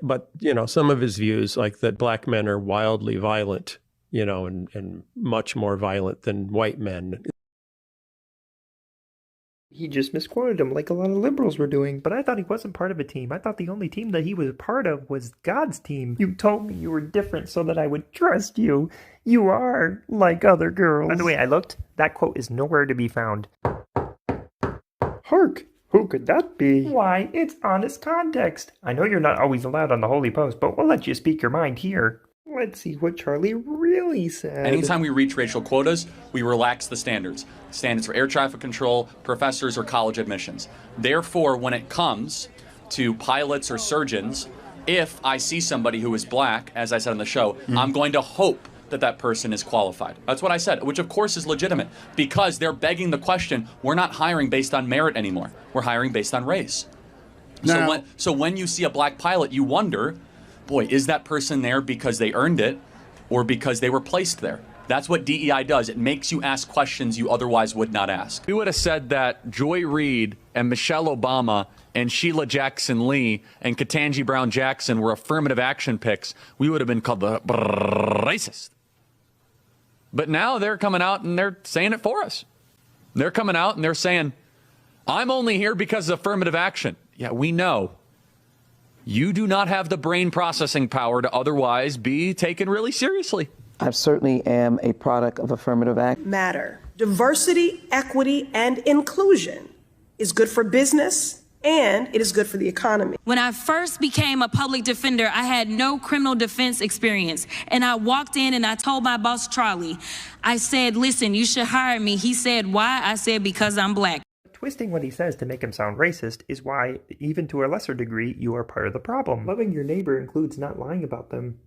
But, some of his views, like that black men are wildly violent, and much more violent than white men. He just misquoted him like a lot of liberals were doing, but I thought he wasn't part of a team. I thought the only team that he was part of was God's team. You told me you were different so that I would trust you. You are like other girls. By the way, I looked. That quote is nowhere to be found. Hark! Who could that be? Why, it's honest context. I know you're not always allowed on the Holy Post, but we'll let you speak your mind here. Let's see what Charlie really said. Anytime we reach racial quotas, we relax the standards. Standards for air traffic control, professors, or college admissions. Therefore, when it comes to pilots or surgeons, if I see somebody who is black, as I said on the show, I'm going to hope that that person is qualified. That's what I said, which of course is legitimate, because they're begging the question, we're not hiring based on merit anymore. We're hiring based on race. So when you see a black pilot, you wonder, boy, is that person there because they earned it or because they were placed there? That's what DEI does. It makes you ask questions you otherwise would not ask. We would have said that Joy Reid and Michelle Obama and Sheila Jackson Lee and Ketanji Brown Jackson were affirmative action picks. We would have been called the racist. But now they're coming out and they're saying it for us. They're coming out and they're saying, I'm only here because of affirmative action. Yeah, we know. You do not have the brain processing power to otherwise be taken really seriously. I certainly am a product of affirmative action. Matter. Diversity, equity, and inclusion is good for business, and it is good for the economy. When I first became a public defender, I had no criminal defense experience. And I walked in and I told my boss, Charlie, I said, listen, you should hire me. He said, why? I said, because I'm black. Twisting what he says to make him sound racist is why, even to a lesser degree, you are part of the problem. Loving your neighbor includes not lying about them.